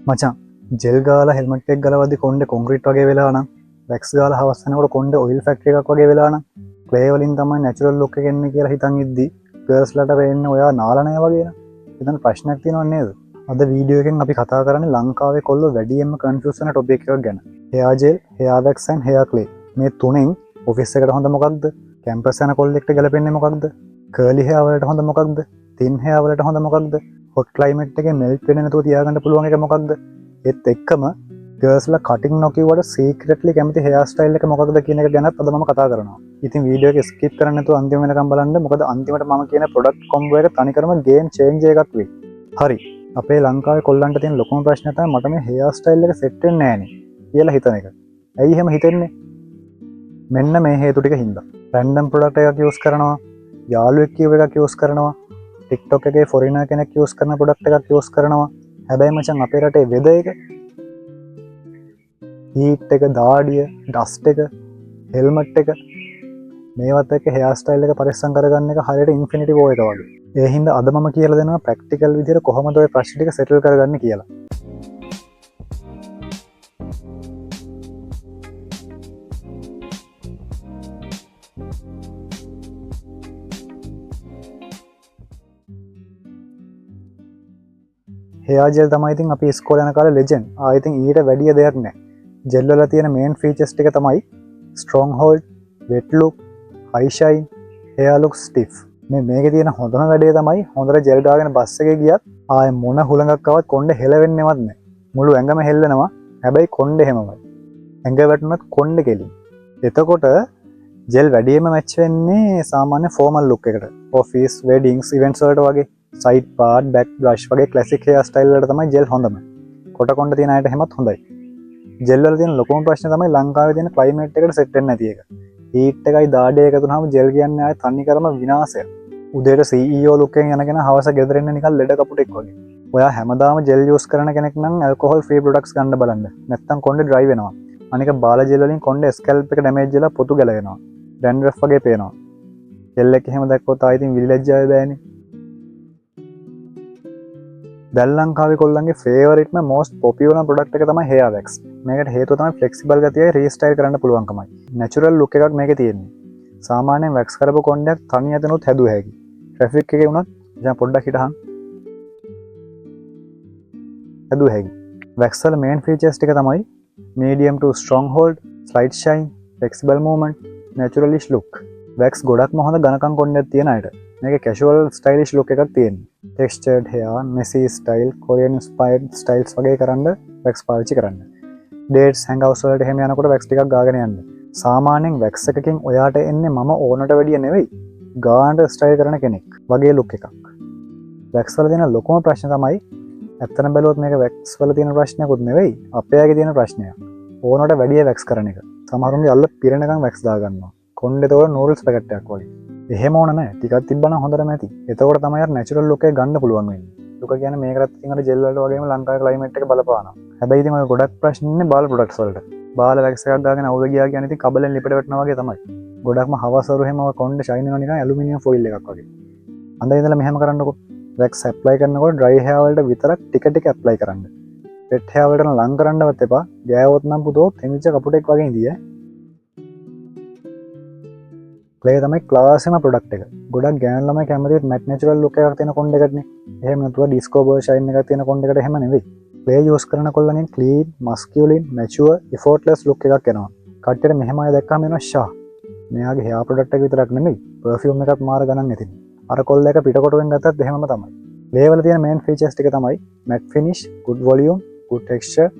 මචං ජෙල් ගාලා හෙල්මට් එකක් ගලවද්දි කොණ්ඩේ කොන්ක්‍රීට් වගේ වෙලා නම් වැක්ස් ගාලා හවස් වෙනකොට කොණ්ඩේ ඔයිල් ෆැක්ටරි එකක් වගේ වෙලා නම් ක්ලේ වලින් තමයි නැචරල් ලුක් එක එන්නේ කියලා හිතන් ඉද්දි ගර්ල්ස්ලට වෙන්නේ ඔයා නාලනය වගේ න. එතන ප්‍රශ්නයක් තියෙනව නේද? අද වීඩියෝ එකෙන් අපි කතා කරන්නේ ලංකාවේ කොල්ලෝ වැඩියෙන්ම කන්ෆියුස් වෙන ටොපික් එකක් ගැන. Hair gel, hair wax and hair clay. මේ තුනෙන් ඔෆිස් එකට හොඳ මොකක්ද? කැම්පස් යන කොල්ලෙක්ට ගැලපෙන්නේ මොකක්ද? කර්ලි හෙයා වලට හොඳ මොකක්ද? තින් හෙයා වලට හොඳ මොකක්ද? හොට් ක්ලයිමේට් එකේ මෙල්ට් වෙන්නේ නැතුව තියාගන්න පුළුවන් එක මොකක්ද? ඒත් එක්කම ගර්ල්ස්ලා කටින් නොකියුවට සීක්‍රට්ලි කැමති හෙයා ස්ටයිල් එක මොකක්ද කියන එක ගැනත් අද මම කතා කරනවා. ඉතින් වීඩියෝ එක ස්කිප් කරන්න නැතුව අන්තිම වෙනකම් බලන්න. මොකද අන්තිමට මම කියන ප්‍රොඩක්ට් කොම්බෝ එක තනිකරම ගේම් චේන්ජ් එකක් වෙයි. හරි. අපේ ලංකාවේ කොල්ලන්ට තියෙන ලොකුම ප්‍රශ්නය තමයි මට මේ හෙයා ස්ටයිල් එක සෙට් වෙන්නේ නැහැ නේ කියලා හිතන එක. ඇයි එහෙම හිතෙන්නේ? මෙන්න මේ හේතු ටික හින්දා. රැන්ඩම් ප්‍රොඩක්ට් එකක් යූස් කරනවා, යාළුවෙක් කියව එකක් යූස් කරනවා, TikTok එකේ ෆොරිනර් කෙනෙක් යූස් කරන ප්‍රොඩක්ට් එකක් යූස් කරනවා. හැබැයි මචං අපේ රටේ වෙදර් එක, හීට් එක, දාඩිය, ඩස්ට් එක, හෙල්මට් එක මේවත් එක්ක හෙයා ස්ටයිල් එක පරිස්සම් කරගන්න එක හරියට ඉන්ෆිනිටි වෝ එක වගේ. ඒ හින්දා අද මම කියලා දෙනවා ප්‍රැක්ටිකල් විදිහට කොහොමද ඔය ප්‍රශ්න ටික සෙටල් කරගන්නේ කියලා. හෙයා ජෙල් තමයි ඉතින් අපි ඉස්කෝලේ යන කාලේ ලෙජන්ඩ්. ඉතින් ඊට වැඩිය දෙයක් නැහැ. ජෙල් වල තියෙන මේන් ෆීචර්ස් ටික තමයි ස්ට්‍රොං හෝල්ඩ්, වෙට් ලුක්, හයි ෂයින්, හෙයා ලුක් ස්ටිෆ්. මේකේ තියෙන හොඳම වැඩේ තමයි හොඳට ජෙල් දාගෙන බස් එකේ ගියත් ආයේ මොන හුලඟක් ආවත් කොණ්ඩේ හෙලවෙන්නේවත් නැහැ. මුළු ඇඟම හෙල්ලෙනවා. හැබැයි කොණ්ඩේ හැමමයි. ඇඟ වැටුනත් කොණ්ඩේ කෙලින්. එතකොට ජෙල් වැඩියෙන්ම මැච් වෙන්නේ සාමාන්‍ය ෆෝමල් ලුක් එකට. ඔෆිස්, වෙඩින්ග්ස්, ඉවෙන්ට්ස් වලට වගේ සයිඩ් පාර්ට්, බෑක් බ්‍රෂ් වගේ ක්ලාසික් හෙයා ස්ටයිල් වලට තමයි ජෙල් හොඳම. කොට කොණ්ඩ තියෙන අයට හැමත් හොඳයි. ජෙල් වල තියෙන ලොකුම ප්‍රශ්නේ තමයි ලංකාවේ තියෙන ක්ලයිමේට් එකට සෙට් වෙන්නේ නැති එක. හීට් එකයි දාඩේ එකතු වුනහම ජෙල් කියන්නේ ආයේ තනිකරම විනාශයක්. උදේට CEO ලුක් එකෙන් යනගෙන හවස ගෙදර එන්න නිකන් ලෙඩ කපුටෙක් වගේ. ඔයා හැමදාම ජෙල් යූස් කරන කෙනෙක් නම් ඇල්කොහොල් ෆ්‍රී ප්‍රොඩක්ට්ස් ගන්න බලන්න. නැත්තම් කොණ්ඩේ ඩ්‍රයි වෙනවා. අනික බාල ජෙල් වලින් කොණ්ඩේ ස්කැල්ප් එක ඩැමේජ් වෙලා පොතු ගැලවෙනවා. ඩැන්ඩ්‍රෆ් වගේ පේනවා. ජෙල් එක එහෙම දැක්කොත් ආයෙත් විලිලැජ්ජාවේ බෑනේ. දැන් ලංකාවේ කොල්ලන්ගේ ෆේවරිට්ම most popular product එක තමයි hair wax. මේකට හේතුව තමයි flexible ගතියයි රීස්ටයිල් කරන්න පුළුවන්කමයි. natural look එකක් මේකේ තියෙන්නේ. සාමාන්‍යයෙන් wax කරපු කොණ්ඩයක් තනිය ඇතනොත් හැදුව හැකියි. traffic එකේ වුණත් දැන් පොඩ්ඩක් හිටහන් හැදුව හැකියි. wax වල main features ටික තමයි medium to strong hold, slight shine, flexible movement, naturalish look. wax ගොඩක්ම හොඳ ඝනකම් කොණ්ඩයක් තියෙන අයට මේක casual stylish look එකක් තියෙනවා. textured hair, messy style, Korean inspired styles වගේ කරන්න wax පාවිච්චි කරන්න. dates, hangouts වලට එහෙම යනකොට wax ටිකක් ගාගෙන යන්න. සාමාන්‍යයෙන් wax එකකින් ඔයාට එන්නේ මම ඕනට වැඩිය නෙවෙයි, ගානට ස්ටයිල් කරන කෙනෙක් වගේ look එකක්. wax වල තියෙන ලොකුම ප්‍රශ්නේ තමයි ඇත්තටම බැලුවොත් මේක wax වල තියෙන ප්‍රශ්නයක්වත් නෙවෙයි, අපේ අයගේ තියෙන ප්‍රශ්නයක්. ඕනට වැඩිය wax කරන එක. සමහරුන්ගේ අල්ල පිරෙනකන් wax දාගන්නවා. කොණ්ඩේ තෝර නූඩල්ස් පැකට් එකක් වගේ. එහෙම ඕන නැහැ. ටිකක් තිබ්බනම් හොඳටම ඇති. එතකොට තමයි අර නැචරල් ලුක් එක ගන්න පුළුවන් වෙන්නේ. ලුක කියන්නේ මේකටත් ඉතින් අර ජෙල් වලට වගේම ලංකාවේ ක්ලයිමේට් එක බලපානවා. හැබැයි ඉතින් ඔය ගොඩක් ප්‍රශ්න ඉන්නේ බාල ප්‍රොඩක්ට්ස් වලට. බාල වැක්ස් එකක් ගාගෙන අවුව ගියා කියන්නේ ඉතින් කබලෙන් ලිපට වැටෙනවා වගේ තමයි. ගොඩක්ම හවසරු එහෙම කොණ්ඩේ ෂයින් වෙනවා නිකන් ඇලුමිනියම් ෆොයිල් එකක් වගේ. අඳ ඉඳලා මෙහෙම කරන්නකො. වැක්ස් ඇප්ලයි කරනකොට ඩ්‍රයි හෙයා වලට විතරක් ටික ටික ඇප්ලයි කරන්න. වෙට් හෙයා වලට නම් ලං කරන්නවත් එපා. ගෑවොත් නම් පුතෝ තෙමිච්ච කපුටෙක් වගේ ඉඳී. ක්ලේ තමයි ක්ලාසිම ප්‍රොඩක්ට් එක. ගොඩක් ගෑනු ළමයි කැමතිත් මැට් නැචරල් ලුක් එකක් තියෙන කොණ්ඩ එකක්නේ. එහෙම නැතුව ඩිස්කෝ බර් ෂයින් එකක් තියෙන කොණ්ඩ එකට එහෙම නෙවෙයි. ක්ලේ යූස් කරන කොල්ලන්ගෙන් ක්ලීන්, මස්කියුලින්, මැචුවර්, ඉෆෝර්ට්ලස් ලුක් එකක් එනවා. කට්ටියට මෙහෙම අය දැක්කම එනවා ෂා. මෙයාගේ හෙයා ප්‍රොඩක්ට් එක විතරක් නෙමෙයි, පර්ෆියුම් එකක් මාර ගණන් ඇතින්. අර කොල්ල එක පිටකොටුවෙන් ගත්තත් එහෙමම තමයි. ක්ලේ වල තියෙන මේන් ෆීචර්ස් ටික තමයි mat finish, good volume, good texture,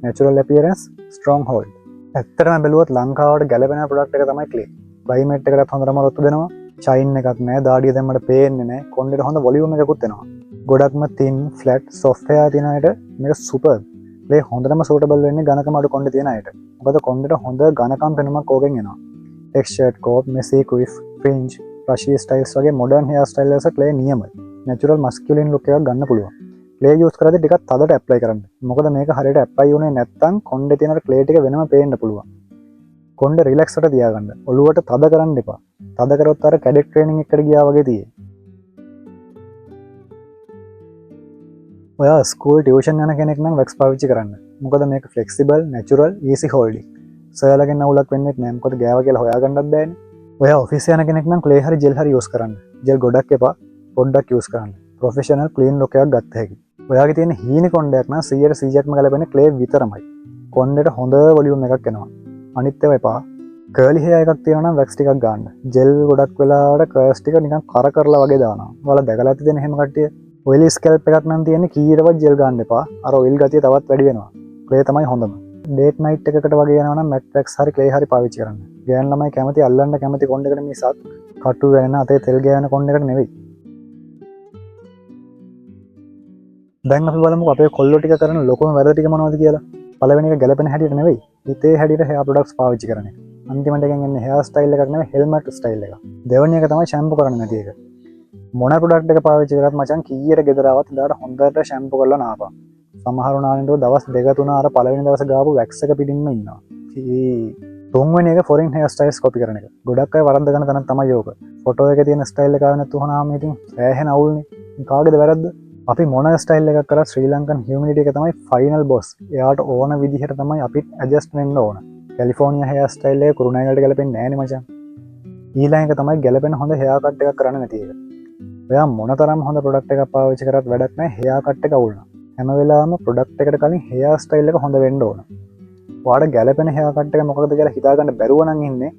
natural appearance, strong hold. ඇත්තටම බැලුවොත් ලංකාවට ගැලපෙන ප්‍රොඩක්ට් එක තමයි ක්ලේ. ක්ලයිමේට් එකකට හොඳටම ඔත්තු දෙනවා. ෂයින් එකක් නැහැ, දාඩිය දැම්මට පේන්නේ නැහැ. කොණ්ඩේට හොඳ වොලියුම් එකකුත් එනවා. ගොඩක්ම thin, flat, soft hair තියෙන අයට මේක superb. ක්ලේ හොඳටම suitable වෙන්නේ ඝනකම අඩු කොණ්ඩේ තියෙන අයට. මොකද කොණ්ඩේට හොඳ ඝනකම් පෙනුමක් ඕකෙන් එනවා. textured coat, messy quiff, fringe, brushy styles වගේ modern hair style වලට ක්ලේ නියමයි. natural masculine look එකක් ගන්න පුළුවන්. ක්ලේ යූස් කරද්දී ටිකක් තදට ඇප්ලයි කරන්න. මොකද මේක හරියට ඇප්ලයි වුණේ නැත්නම් කොණ්ඩේ තියෙන ක්ලේ ටික වෙනම පේන්න පුළුවන්. කොණ්ඩේ රිලැක්ස්ට තියාගන්න. ඔළුවට තද කරන්න එපා. තද කරොත් අර කැඩෙක් ට්‍රේනින් එකට ගියා වගේ තියෙයි. ඔයා ස්කූල් ටියුෂන් යන කෙනෙක් නම් වැක්ස් පාවිච්චි කරන්න. මොකද මේක ෆ්ලෙක්සිබල්, නැචරල්, ඊසි හෝල්ඩින්. සොයාලගෙන අවුලක් වෙන්නේ නැහැ. මොකද ගෑව කියලා හොයාගන්නත් බෑනේ. ඔයා ඔෆිස් යන කෙනෙක් නම් ක්ලේ හරි ජෙල් හරි යූස් කරන්න. ජෙල් ගොඩක් එපා, පොඩ්ඩක් යූස් කරන්න. ප්‍රොෆෙෂනල් ක්ලීන් ලුක් එකක් ගත්ත හැකි. ඔයාගේ තියෙන හීනි කොණ්ඩයක් නම් 100%ක්ම ගලපෙන ක්ලේ විතරමයි. කොණ්ඩේට හොඳ වොලියුම් එකක් එනවා. අනිත් ඒවා එපා. කර්ලි හෙයා එකක් තියෙනවා නම් වැක්ස් ටිකක් ගන්න. ජෙල් ගොඩක් වෙලාවට කර්ල්ස් ටික නිකන් කර කරලා වගේ දානවා. ඔයාලා දැකලා ඇති දෙන එහෙම කට්ටිය. ඔයිලි ස්කැල්ප් එකක් නම් තියෙන්නේ කීරවත් ජෙල් ගන්න එපා. අර ඔයිල් ගතිය තවත් වැඩි වෙනවා. ක්ලේ තමයි හොඳම. ඩේට් නයිට් එකකට වගේ යනවා නම් මැට් වැක්ස් හරි ක්ලේ හරි පාවිච්චි කරන්න. ගෑන් ළමයි කැමති අල්ලන්න කැමති කොණ්ඩයකට මිසක් කටු වෙන අතේ තෙල් ගෑවෙන කොණ්ඩයකට නෙවෙයි. දැන් අපි බලමු අපේ කොල්ලෝ ටික කරන ලොකුම වැරදි ටික මොනවද කියලා. පළවෙනි එක ගැලපෙන හැටියට නෙවෙයි, හිතේ හැටියට හෙයා ප්‍රොඩක්ට්ස් පාවිච්චි කරන එක. අන්තිමට එකෙන් එන්නේ හෙයා ස්ටයිල් එකක් නෙවෙයි, හෙල්මට් ස්ටයිල් එක. දෙවෙනි එක තමයි ෂැම්පු කරන්නේ නැති එක. මොන ප්‍රොඩක්ට් එක පාවිච්චි කරත් මචං කීයට ගෙදර ආවත් ඉඳලා හොඳට ෂැම්පු කරලා නාපන්. සමහරු නානට දවස් දෙක තුන අර පළවෙනි දවස් ගාපු වැක්ස් එක පිටින්ම ඉන්නවා. තුන්වෙනි එක ෆොරින් හෙයා ස්ටයිල්ස් කොපි කරන එක. ගොඩක් අය වරද්ද ගන්න තැනක් තමයි ඕක. ෆොටෝ එකේ තියෙන ස්ටයිල් එක ආව නැතුවම ඉතින් සෑහෙන අවුල්නේ. කාගේද වැරද්ද? අපි මොන ස්ටයිල් එකක් කරත් ශ්‍රී ලංකන් හියුමිනිටි එක තමයි ෆයිනල් බොස්. එයාට ඕන විදිහට තමයි අපිත් ඇඩ්ජස්ට් වෙන්න ඕන. කැලිෆෝනියා හෙයා ස්ටයිල් එක කුරුණෑගලට ගැලපෙන්නේ නැහැ නේ මචං. ඊළඟ එක තමයි ගැලපෙන හොඳ හෙයා කට් එකක් කරන්න නැති එක. ඔයා මොන තරම් හොඳ ප්‍රොඩක්ට් එකක් පාවිච්චි කරත් වැඩක් නැහැ හෙයා කට් එක අවුල් නම්. හැම වෙලාවෙම ප්‍රොඩක්ට් එකට කලින් හෙයා ස්ටයිල් එක හොඳ වෙන්න ඕන. ඔයාට ගැලපෙන හෙයා කට් එක මොකක්ද කියලා හිතාගන්න බැරුව නම් ඉන්නේ.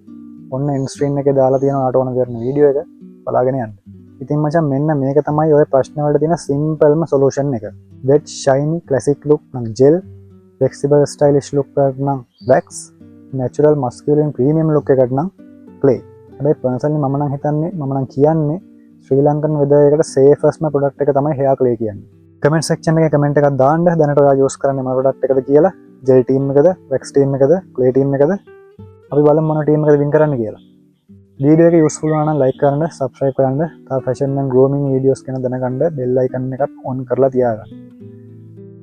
ඔන්න එන්ඩ් ස්ක්‍රීන් එකේ දාලා තියෙන ආට ඕන කරන වීඩියෝ එක බලාගෙන යන්න. ඉතින් මචං මෙන්න මේක තමයි ඔය ප්‍රශ්න වලට තියෙන සිම්පල්ම සොලියුෂන් එක. වෙට් ෂයිනි ක්ලාසික් ලුක් නම් ජෙල්, ෆ්ලෙක්සිබල් ස්ටයිලිෂ් ලුක් එකක් නම් වැක්ස්, නැචරල් මස්කියුලින් ප්‍රීමියම් ලුක් එකක් නම් ක්ලේ. හැබැයි පර්සනලි මම නම් හිතන්නේ මම නම් කියන්නේ ශ්‍රී ලංකන් වෙදර් එකට සේෆස්ම ප්‍රොඩක්ට් එක තමයි හෙයා ක්ලේ කියන්නේ. කමෙන්ට් සෙක්ෂන් එකේ කමෙන්ට් එකක් දාන්න දැනට ඔයා යූස් කරන්නේ මොන ප්‍රොඩක්ට් එකද කියලා. ජෙල් ටීම් එකද, වැක්ස් ටීම් එකද, ක්ලේ ටීම් එකද? අපි බලමු මොන ටීම් එකද වින් කරන්න කියලා. වීඩියෝ එක යුස්ෆුල් වුණා නම් ලයික් කරන්න, සබ්ස්ක්‍රයිබ් කරන්න, තව ෆැෂන් and grooming වීඩියෝස් ගැන දැනගන්න bell icon එකත් on කරලා තියාගන්න.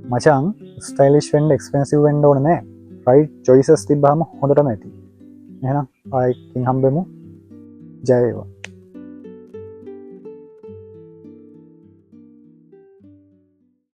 මචං ස්ටයිලිෂ් වෙන්න එක්ස්පෙන්සිව් වෙන්න ඕනේ නෑ. right choices තිබ්බහම හොඳටම ඇති. එහෙනම් ආයෙත් හම්බෙමු. ජය වේවා.